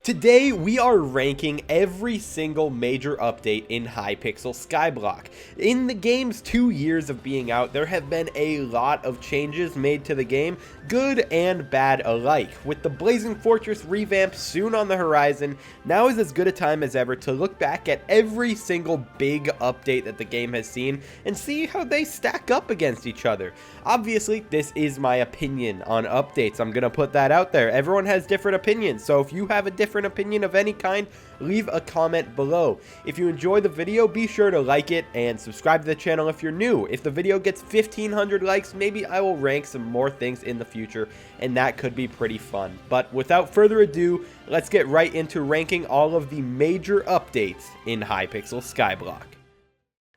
Today, we are ranking every single major update in Hypixel Skyblock. In the game's 2 years of being out, there have been a lot of changes made to the game, good and bad alike. With the Blazing Fortress revamp soon on the horizon, now is as good a time as ever to look back at every single big update that the game has seen and see how they stack up against each other. Obviously, this is my opinion on updates. I'm gonna put that out there. Everyone has different opinions, so if you have a different opinion of any kind, leave a comment below. If you enjoy the video, be sure to like it and subscribe to the channel if you're new. If the video gets 1,500 likes, maybe I will rank some more things in the future, and that could be pretty fun. But without further ado, let's get right into ranking all of the major updates in Hypixel Skyblock.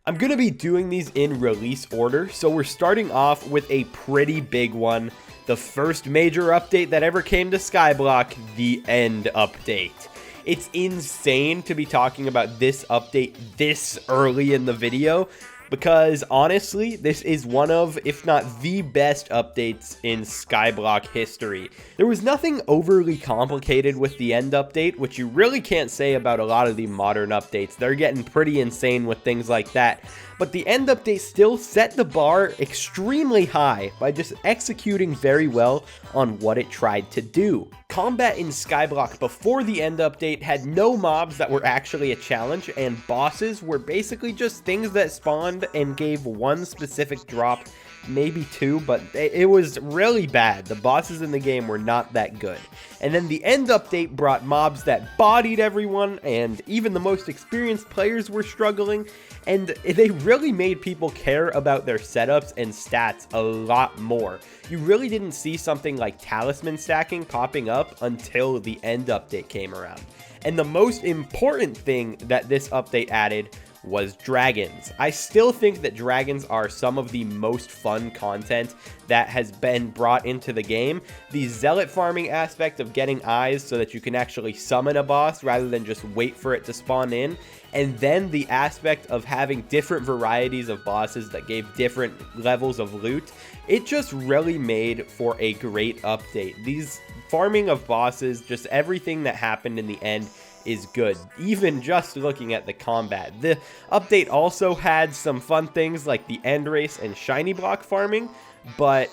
I'm going to be doing these in release order, so we're starting off with a pretty big one. The first major update that ever came to Skyblock, the End update. It's insane to be talking about this update this early in the video, because honestly, this is one of, if not the best updates in Skyblock history. There was nothing overly complicated with the End update, which you really can't say about a lot of the modern updates. They're getting pretty insane with things like that. But the End update still set the bar extremely high by just executing very well on what it tried to do. Combat in Skyblock before the End update had no mobs that were actually a challenge, and bosses were basically just things that spawned and gave one specific drop, maybe two, but it was really bad. The bosses in the game were not that good. And then the End update brought mobs that bodied everyone, and even the most experienced players were struggling, and they really made people care about their setups and stats a lot more. You really didn't see something like talisman stacking popping up until the End update came around. And the most important thing that this update added was dragons. I still think that dragons are some of the most fun content that has been brought into the game. The zealot farming aspect of getting eyes so that you can actually summon a boss rather than just wait for it to spawn in, and then the aspect of having different varieties of bosses that gave different levels of loot. It just really made for a great update. These farming of bosses, just everything that happened in the End is good, even just looking at the combat. The update also had some fun things like the End race and shiny block farming, but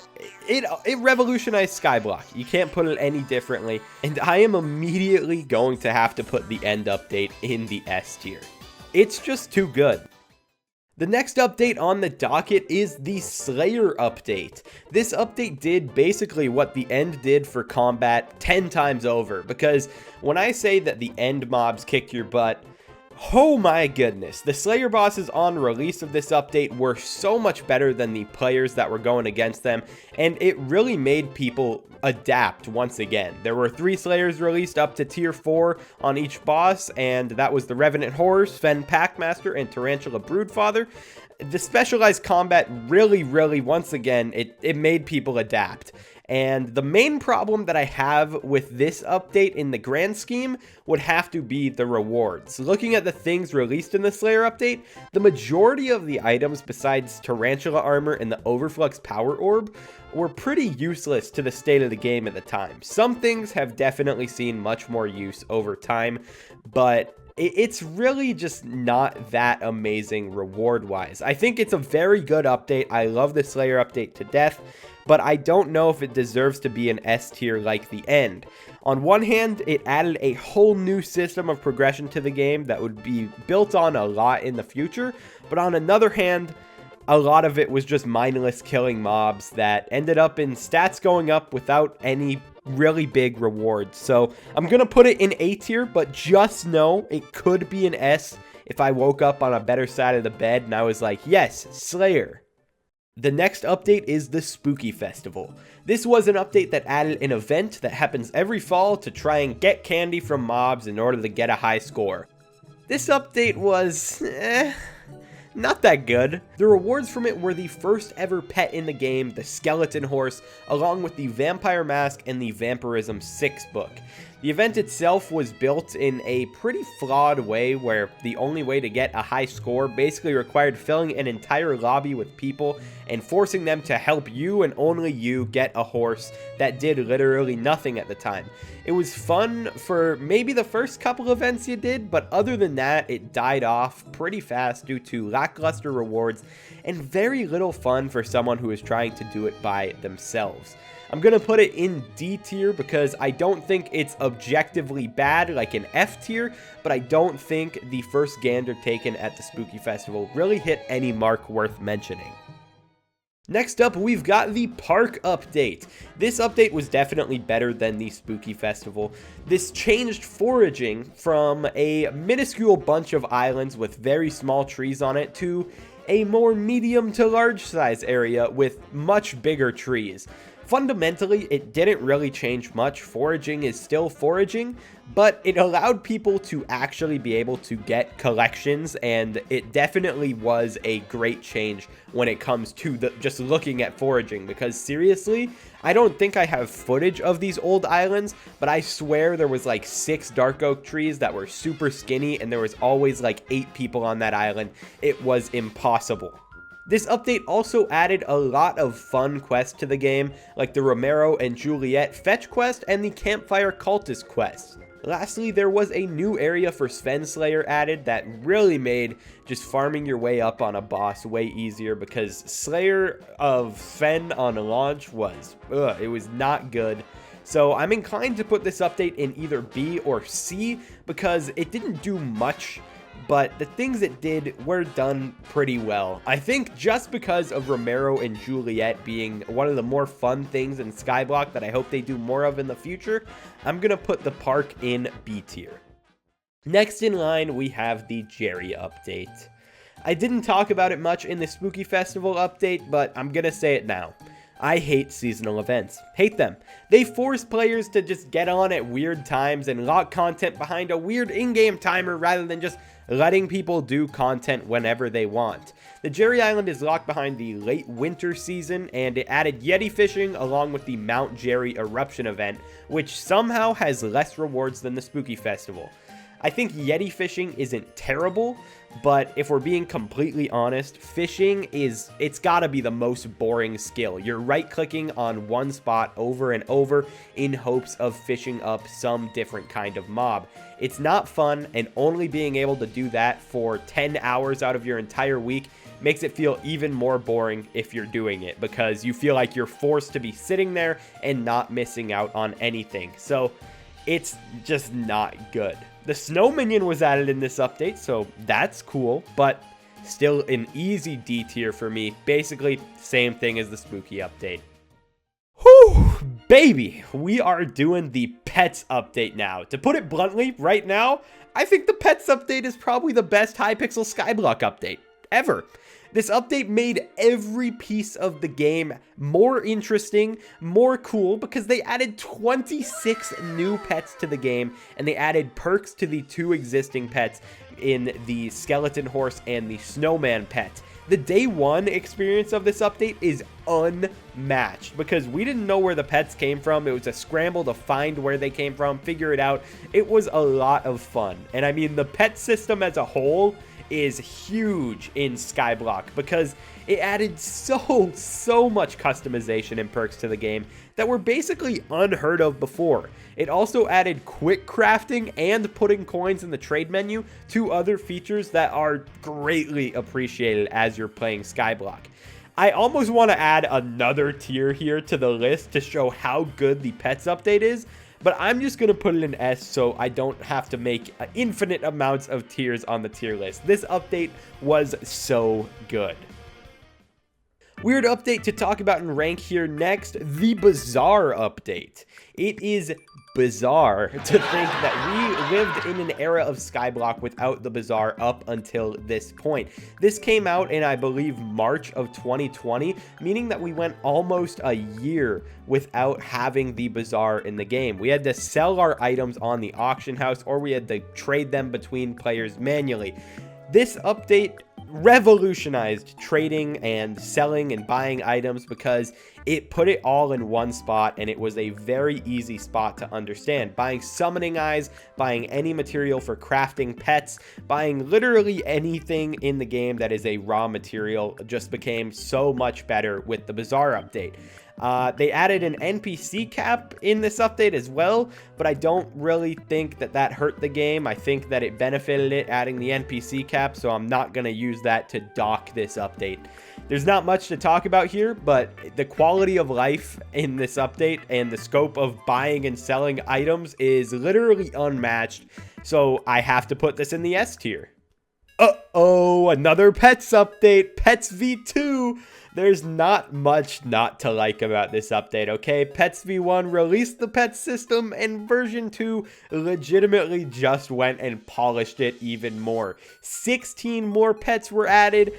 it revolutionized Skyblock. You can't put it any differently, and I am immediately going to have to put the End update in the S tier. It's just too good. The next update on the docket is the Slayer update. This update did basically what the End did for combat 10 times over, because when I say that the End mobs kicked your butt, oh my goodness, the Slayer bosses on release of this update were so much better than the players that were going against them, and it really made people adapt once again. There were 3 Slayers released up to tier 4 on each boss, and that was the Revenant Horror, Sven Packmaster, and Tarantula Broodfather. The specialized combat really, once again, it made people adapt. And the main problem that I have with this update in the grand scheme would have to be the rewards. Looking at the things released in the Slayer update, the majority of the items besides Tarantula Armor and the Overflux Power Orb were pretty useless to the state of the game at the time. Some things have definitely seen much more use over time, but it's really just not that amazing reward-wise. I think it's a very good update. I love the Slayer update to death, but I don't know if it deserves to be an S tier like the End. On one hand, it added a whole new system of progression to the game that would be built on a lot in the future, but on another hand, a lot of it was just mindless killing mobs that ended up in stats going up without any really big rewards. So I'm gonna put it in A tier, but just know it could be an S if I woke up on a better side of the bed and I was like, yes, Slayer. The next update is the Spooky Festival. This was an update that added an event that happens every fall to try and get candy from mobs in order to get a high score. This update was not that good. The rewards from it were the first ever pet in the game, the Skeleton Horse, along with the Vampire Mask and the Vampirism 6 book. The event itself was built in a pretty flawed way where the only way to get a high score basically required filling an entire lobby with people and forcing them to help you and only you get a horse that did literally nothing at the time. It was fun for maybe the first couple events you did, but other than that, it died off pretty fast due to lackluster rewards and very little fun for someone who is trying to do it by themselves. I'm going to put it in D tier because I don't think it's objectively bad like an F tier, but I don't think the first gander taken at the Spooky Festival really hit any mark worth mentioning. Next up, we've got the park update. This update was definitely better than the Spooky Festival. This changed foraging from a minuscule bunch of islands with very small trees on it to a more medium to large size area with much bigger trees. Fundamentally, it didn't really change much. Foraging is still foraging, but it allowed people to actually be able to get collections, and it definitely was a great change when it comes to just looking at foraging, because seriously, I don't think I have footage of these old islands, but I swear there was like 6 dark oak trees that were super skinny, and there was always like 8 people on that island. It was impossible. This update also added a lot of fun quests to the game, like the Romero and Juliet fetch quest and the Campfire Cultist quest. Lastly, there was a new area for Sven Slayer added that really made just farming your way up on a boss way easier, because Slayer of Sven on launch was, it was not good. So I'm inclined to put this update in either B or C because it didn't do much, but the things it did were done pretty well. I think just because of Romero and Juliet being one of the more fun things in Skyblock that I hope they do more of in the future, I'm gonna put the park in B tier. Next in line, we have the Jerry update. I didn't talk about it much in the Spooky Festival update, but I'm gonna say it now. I hate seasonal events. Hate them. They force players to just get on at weird times and lock content behind a weird in-game timer rather than just letting people do content whenever they want. The Jerry Island is locked behind the late winter season, and it added Yeti fishing along with the Mount Jerry eruption event, which somehow has less rewards than the Spooky Festival. I think Yeti fishing isn't terrible, but if we're being completely honest, fishing it's gotta be the most boring skill. You're right-clicking on one spot over and over in hopes of fishing up some different kind of mob. It's not fun, and only being able to do that for 10 hours out of your entire week makes it feel even more boring if you're doing it, because you feel like you're forced to be sitting there and not missing out on anything. So it's just not good. The snow minion was added in this update, so that's cool, but still an easy D tier for me. Basically, same thing as the Spooky update. Whew, baby, we are doing the pets update now. To put it bluntly, right now, I think the pets update is probably the best Hypixel Skyblock update ever. This update made every piece of the game more interesting, more cool, because they added 26 new pets to the game, and they added perks to the 2 existing pets in the skeleton horse and the snowman pet. The day 1 experience of this update is unmatched because we didn't know where the pets came from. It was a scramble to find where they came from, figure it out. It was a lot of fun. And I mean, the pet system as a whole is huge in Skyblock because it added so much customization and perks to the game that were basically unheard of before. It also added quick crafting and putting coins in the trade menu, 2 other features that are greatly appreciated as you're playing Skyblock. I almost want to add another tier here to the list to show how good the pets update is, but I'm just going to put it in S so I don't have to make infinite amounts of tiers on the tier list. This update was so good. Weird update to talk about in rank here next, the Bazaar update. It is bizarre to think that we lived in an era of Skyblock without the Bazaar up until this point. This came out in, I believe, March of 2020, meaning that we went almost a year without having the Bazaar in the game. We had to sell our items on the auction house, or we had to trade them between players manually. This update revolutionized trading and selling and buying items because it put it all in one spot, and it was a very easy spot to understand. Buying summoning eyes, buying any material for crafting pets, buying literally anything in the game that is a raw material just became so much better with the Bazaar update. They added an NPC cap in this update as well, but I don't really think that that hurt the game. I think that it benefited it adding the NPC cap, so I'm not going to use that to dock this update. There's not much to talk about here, but the quality of life in this update and the scope of buying and selling items is literally unmatched, so I have to put this in the S tier. Uh-oh, another Pets update, Pets V2. There's not much not to like about this update, okay? Pets V1 released the pet system, and version 2 legitimately just went and polished it even more. 16 more pets were added.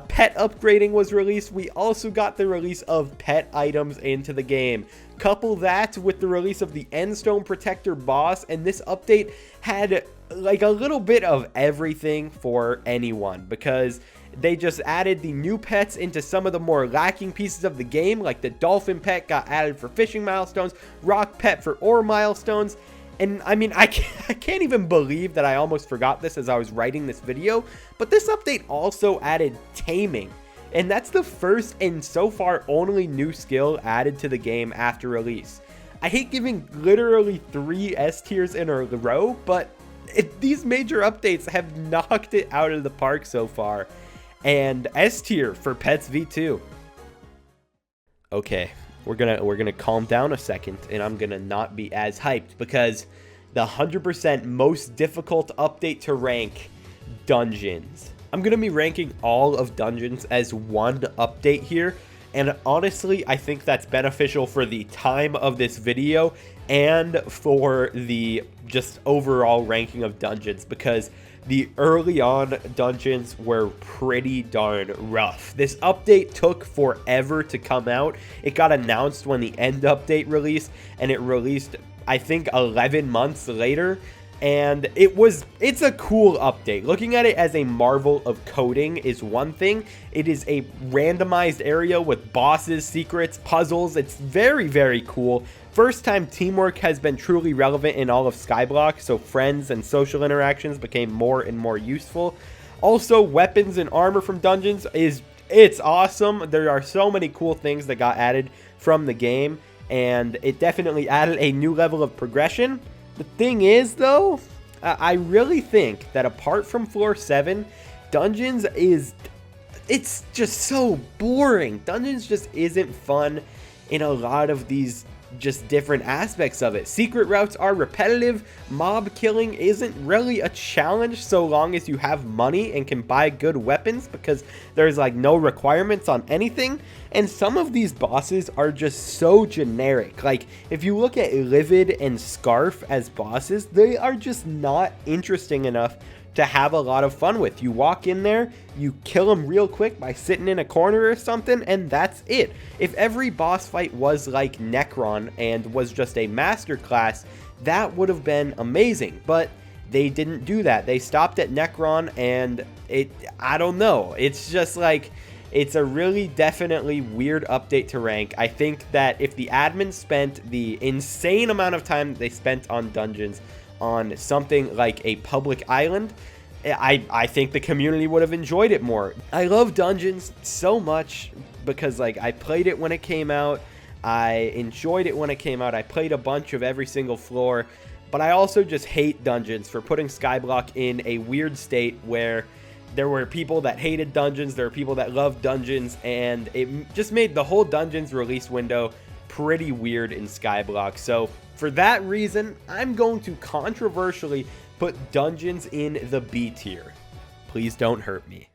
Pet upgrading was released. We also got the release of pet items into the game. Couple that with the release of the Endstone Protector boss, and this update had like a little bit of everything for anyone, because they just added the new pets into some of the more lacking pieces of the game, like the dolphin pet got added for fishing milestones, rock pet for ore milestones. And I mean, I can't even believe that I almost forgot this as I was writing this video, but this update also added taming. And that's the first and so far only new skill added to the game after release. I hate giving literally 3 S tiers in a row, but these major updates have knocked it out of the park so far. And S tier for Pets V2. Okay, we're gonna calm down a second, and I'm gonna not be as hyped, because the 100% most difficult update to rank, Dungeons. I'm gonna be ranking all of Dungeons as one update here, and honestly, I think that's beneficial for the time of this video and for the just overall ranking of Dungeons, because the early on Dungeons were pretty darn rough. This update took forever to come out. It got announced when the end update released, and it released, I think, 11 months later. And it's a cool update. Looking at it as a marvel of coding is one thing. It is a randomized area with bosses, secrets, puzzles. It's very, very cool. First time teamwork has been truly relevant in all of Skyblock, so friends and social interactions became more and more useful. Also, weapons and armor from Dungeons it's awesome. There are so many cool things that got added from the game, and it definitely added a new level of progression. The thing is, though, I really think that apart from Floor 7, Dungeons it's just so boring. Dungeons just isn't fun in a lot of these just different aspects of it. Secret routes are repetitive. Mob killing isn't really a challenge so long as you have money and can buy good weapons, because there's like no requirements on anything. And some of these bosses are just so generic. Like if you look at Livid and Scarf as bosses, they are just not interesting enough to have a lot of fun with. You walk in there, you kill them real quick by sitting in a corner or something, and that's it. If every boss fight was like Necron and was just a masterclass, that would have been amazing, but they didn't do that. They stopped at Necron, and I don't know. It's just like, it's a really definitely weird update to rank. I think that if the admins spent the insane amount of time that they spent on Dungeons on something like a public island, I think the community would have enjoyed it more. I love Dungeons so much because like I played it when it came out. I enjoyed it when it came out. I played a bunch of every single floor, but I also just hate Dungeons for putting Skyblock in a weird state where there were people that hated Dungeons, there were people that loved Dungeons, and it just made the whole Dungeons release window pretty weird in Skyblock. So for that reason, I'm going to controversially put Dungeons in the B tier. Please don't hurt me.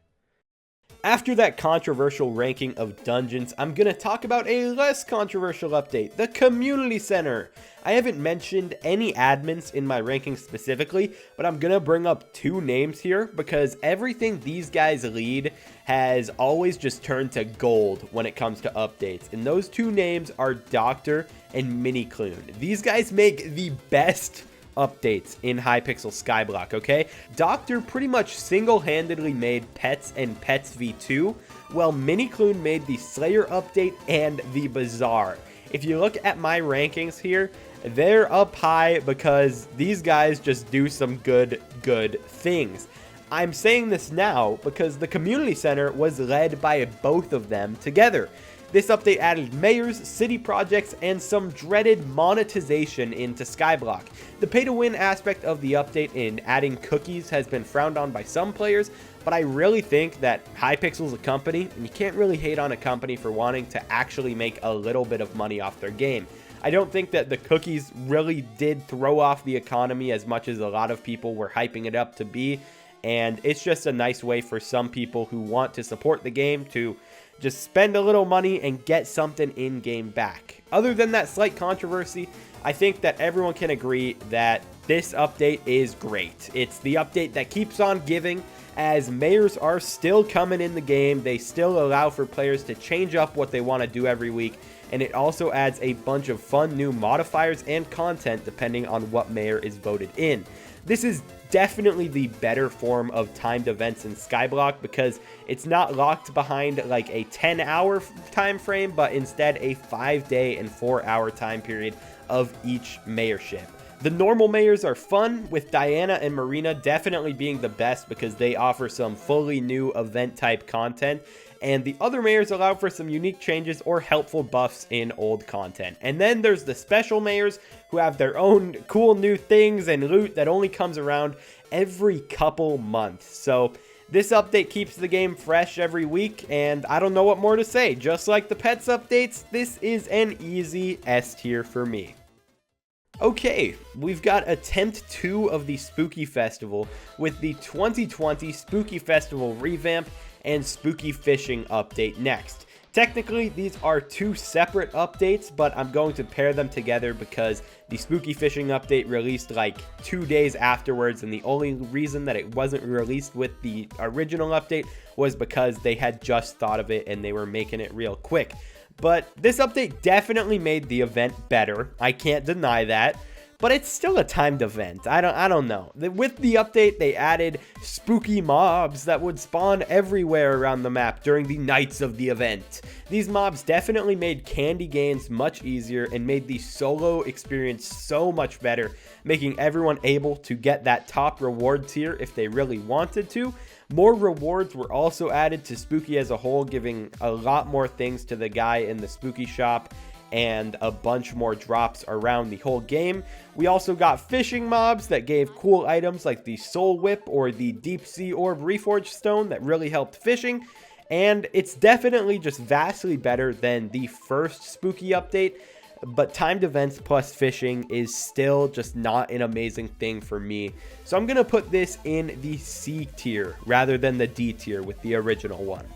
After that controversial ranking of Dungeons, I'm going to talk about a less controversial update, the Community Center. I haven't mentioned any admins in my ranking specifically, but I'm going to bring up 2 names here because everything these guys lead has always just turned to gold when it comes to updates. And those 2 names are Doctor and Minicloon. These guys make the best updates in Hypixel Skyblock, okay? Doctor pretty much single-handedly made Pets and Pets v2, while Minikloon made the Slayer update and the Bazaar. If you look at my rankings here, they're up high because these guys just do some good things. I'm saying this now because the community center was led by both of them together. This update added mayors, city projects, and some dreaded monetization into Skyblock. The pay-to-win aspect of the update in adding cookies has been frowned on by some players, but I really think that Hypixel is a company, and you can't really hate on a company for wanting to actually make a little bit of money off their game. I don't think that the cookies really did throw off the economy as much as a lot of people were hyping it up to be, and it's just a nice way for some people who want to support the game to just spend a little money and get something in-game back. Other than that slight controversy, I think that everyone can agree that this update is great. It's the update that keeps on giving, as mayors are still coming in the game. They still allow for players to change up what they want to do every week, and it also adds a bunch of fun new modifiers and content depending on what mayor is voted in. This is definitely the better form of timed events in Skyblock because it's not locked behind like a 10-hour time frame, but instead a 5-day and 4-hour time period of each mayorship. The normal mayors are fun, with Diana and Marina definitely being the best because they offer some fully new event type content, and the other mayors allow for some unique changes or helpful buffs in old content. And then there's the special mayors who have their own cool new things and loot that only comes around every couple months. So this update keeps the game fresh every week, and I don't know what more to say. Just like the pets updates, this is an easy S tier for me. Okay, we've got attempt 2 of the Spooky Festival with the 2020 Spooky Festival revamp and Spooky Fishing update next. Technically, these are 2 separate updates, but I'm going to pair them together because the Spooky Fishing update released like 2 days afterwards, and the only reason that it wasn't released with the original update was because they had just thought of it and they were making it real quick. But this update definitely made the event better. I can't deny that. But it's still a timed event. I don't know. With the update, they added spooky mobs that would spawn everywhere around the map during the nights of the event. These mobs definitely made candy gains much easier and made the solo experience so much better, making everyone able to get that top reward tier if they really wanted to. More rewards were also added to Spooky as a whole, giving a lot more things to the guy in the Spooky shop and a bunch more drops around the whole game. We also got fishing mobs that gave cool items like the Soul Whip or the Deep Sea Orb Reforged Stone that really helped fishing, and it's definitely just vastly better than the first Spooky update, but timed events plus fishing is still just not an amazing thing for me. So I'm going to put this in the C tier rather than the D tier with the original one.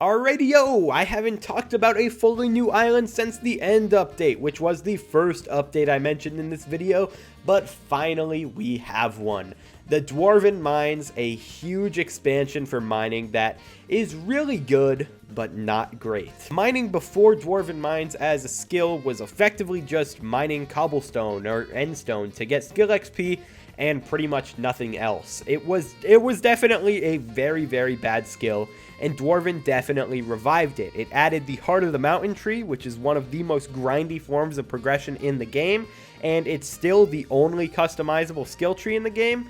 Alrighty-o, I haven't talked about a fully new island since the End update, which was the first update I mentioned in this video, but finally we have one. The Dwarven Mines, a huge expansion for mining that is really good, but not great. Mining before Dwarven Mines as a skill was effectively just mining cobblestone or endstone to get skill XP and pretty much nothing else. It was definitely a very, very bad skill, and Dwarven definitely revived it. It added the Heart of the Mountain tree, which is one of the most grindy forms of progression in the game, and it's still the only customizable skill tree in the game.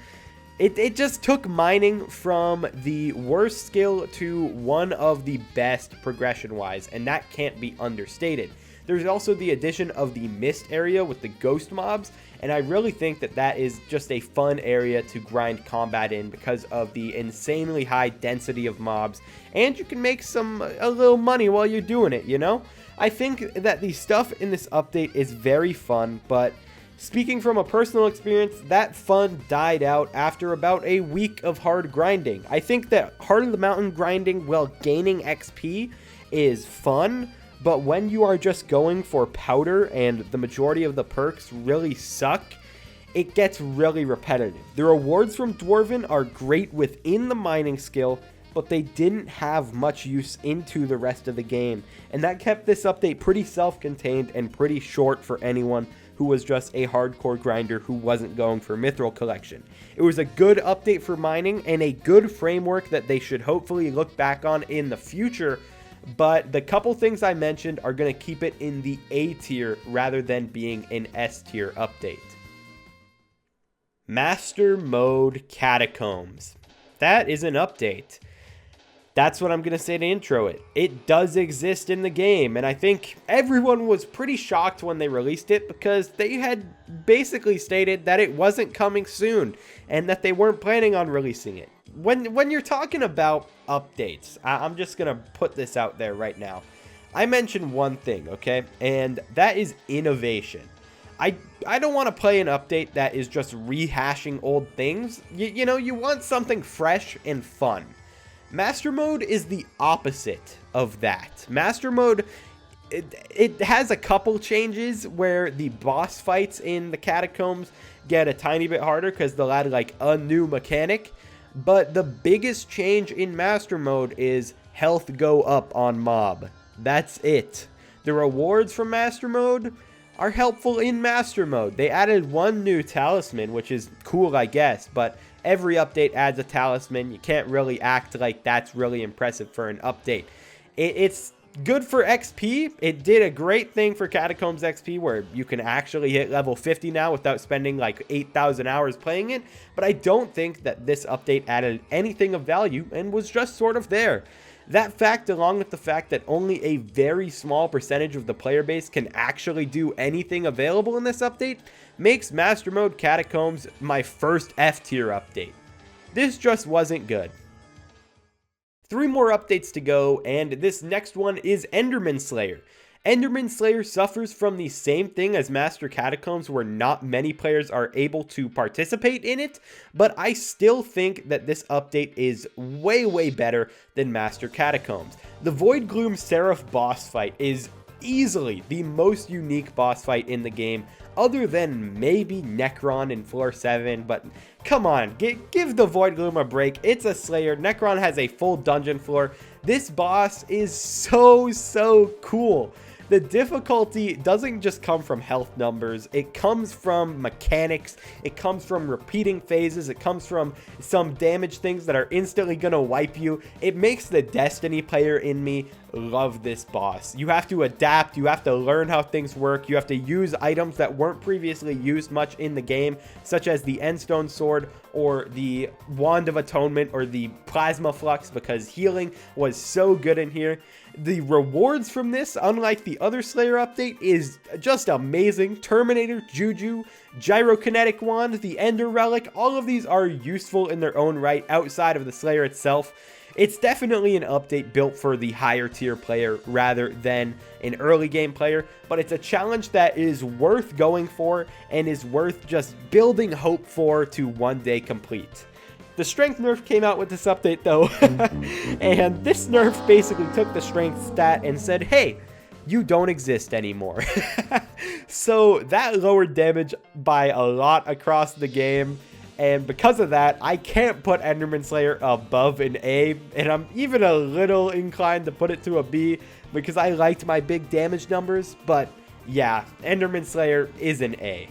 It just took mining from the worst skill to one of the best progression-wise, and that can't be understated. There's also the addition of the mist area with the ghost mobs, and I really think that that is just a fun area to grind combat in because of the insanely high density of mobs, and you can make a little money while you're doing it, you know? I think that the stuff in this update is very fun, but speaking from a personal experience, that fun died out after about a week of hard grinding. I think that Heart of the Mountain grinding while gaining XP is fun, but when you are just going for powder and the majority of the perks really suck, it gets really repetitive. The rewards from Dwarven are great within the mining skill, but they didn't have much use into the rest of the game, and that kept this update pretty self-contained and pretty short for anyone who who was just a hardcore grinder who wasn't going for Mithril collection. It was a good update for mining and a good framework that they should hopefully look back on in the future, but the couple things I mentioned are going to keep it in the A tier rather than being an S tier update. Master Mode Catacombs. That is an update. That's what I'm going to say to intro it. It does exist in the game, and I think everyone was pretty shocked when they released it because they had basically stated that it wasn't coming soon and that they weren't planning on releasing it. When you're talking about updates, I'm just going to put this out there right now. I mentioned one thing, okay? And that is innovation. I don't want to play an update that is just rehashing old things. You know, you want something fresh and fun. Master Mode is the opposite of that. Master Mode, it has a couple changes where the boss fights in the catacombs get a tiny bit harder because they'll add like a new mechanic. But the biggest change in Master Mode is health go up on mob. That's it. The rewards from Master Mode are helpful in Master Mode. They added one new talisman, which is cool, I guess, but every update adds a talisman. You can't really act like that's really impressive for an update. It's good for XP. It did a great thing for Catacombs XP where you can actually hit level 50 now without spending like 8,000 hours playing it, but I don't think that this update added anything of value and was just sort of there. That fact, along with the fact that only a very small percentage of the player base can actually do anything available in this update, makes Master Mode Catacombs my first F tier update. This just wasn't good. 3 more updates to go, and this next one is Enderman Slayer. Enderman Slayer suffers from the same thing as Master Catacombs where not many players are able to participate in it, but I still think that this update is way better than Master Catacombs. The Void Gloom Seraph boss fight is easily the most unique boss fight in the game, other than maybe Necron in floor 7, but come on, give the Void Gloom a break. It's a Slayer. Necron has a full dungeon floor. This boss is so cool. The difficulty doesn't just come from health numbers, it comes from mechanics, it comes from repeating phases, it comes from some damage things that are instantly gonna wipe you. It makes the Destiny player in me love this boss. You have to adapt, you have to learn how things work, you have to use items that weren't previously used much in the game, such as the Endstone Sword or the Wand of Atonement or the Plasma Flux, because healing was so good in here. The rewards from this, unlike the other Slayer update, is just amazing. Terminator, Juju, Gyrokinetic Wand, the Ender Relic, all of these are useful in their own right outside of the Slayer itself. It's definitely an update built for the higher tier player rather than an early game player, but it's a challenge that is worth going for and is worth just building hope for to one day complete. The strength nerf came out with this update though, and this nerf basically took the strength stat and said, hey, you don't exist anymore. So that lowered damage by a lot across the game, and because of that, I can't put Enderman Slayer above an A, and I'm even a little inclined to put it to a B because I liked my big damage numbers, but yeah, Enderman Slayer is an A.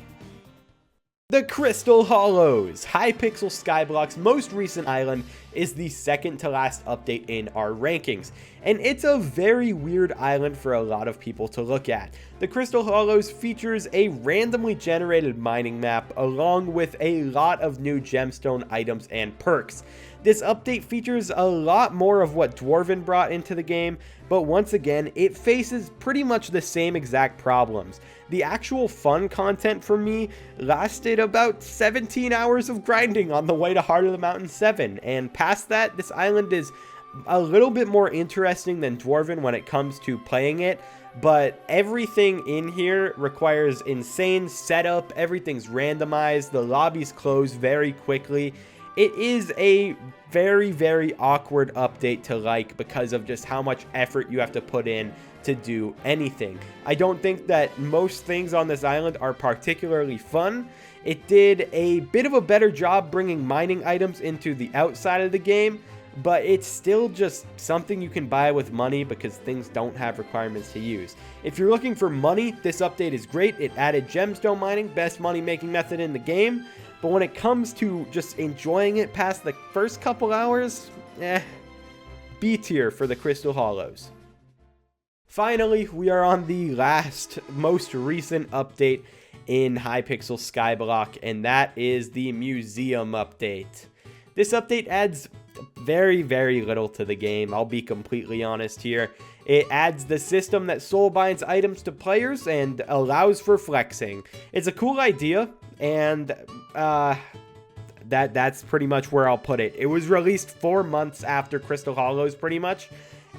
The Crystal Hollows. Hypixel Skyblock's most recent island is the second to last update in our rankings, and it's a very weird island for a lot of people to look at. The Crystal Hollows features a randomly generated mining map along with a lot of new gemstone items and perks. This update features a lot more of what Dwarven brought into the game, but once again, it faces pretty much the same exact problems. The actual fun content for me lasted about 17 hours of grinding on the way to Heart of the Mountain 7, and past that, this island is a little bit more interesting than Dwarven when it comes to playing it, but everything in here requires insane setup, everything's randomized, the lobbies close very quickly. It is a very awkward update to like because of just how much effort you have to put in to do anything. I don't think that most things on this island are particularly fun. It did a bit of a better job bringing mining items into the outside of the game, but it's still just something you can buy with money because things don't have requirements to use. If you're looking for money, this update is great. It added gemstone mining, best money making method in the game, but when it comes to just enjoying it past the first couple hours, B tier for the Crystal Hollows. Finally, we are on the last, most recent update in Hypixel Skyblock, and that is the museum update. This update adds very, very little to the game, I'll be completely honest here. It adds the system that soul binds items to players and allows for flexing. It's a cool idea, and that's pretty much where I'll put it. It was released 4 months after Crystal Hollows pretty much,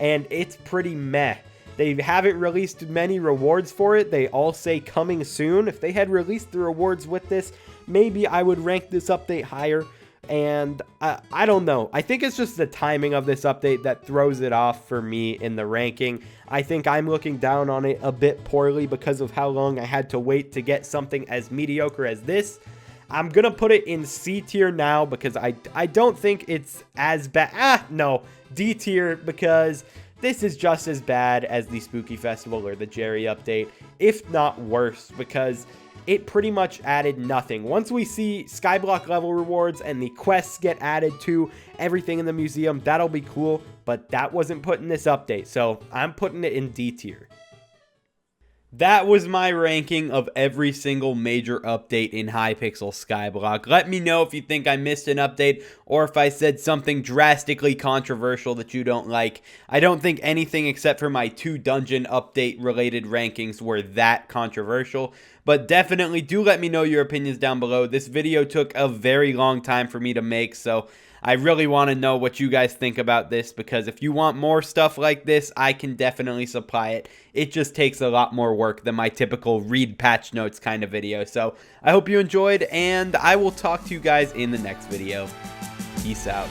and it's pretty meh. They haven't released many rewards for it. They all say coming soon. If they had released the rewards with this, maybe I would rank this update higher. And I don't know. I think it's just the timing of this update that throws it off for me in the ranking. I think I'm looking down on it a bit poorly because of how long I had to wait to get something as mediocre as this. I'm going to put it in C tier now because I don't think it's as bad. No, D tier because this is just as bad as the Spooky Festival or the Jerry update, if not worse, because it pretty much added nothing. Once we see Skyblock level rewards and the quests get added to everything in the museum, that'll be cool, but that wasn't put in this update, so I'm putting it in D tier. That was my ranking of every single major update in Hypixel Skyblock. Let me know if you think I missed an update or if I said something drastically controversial that you don't like. I don't think anything except for my 2 dungeon update related rankings were that controversial, but definitely do let me know your opinions down below. This video took a very long time for me to make, so I really want to know what you guys think about this, because if you want more stuff like this, I can definitely supply it. It just takes a lot more work than my typical read patch notes kind of video. So I hope you enjoyed, and I will talk to you guys in the next video. Peace out.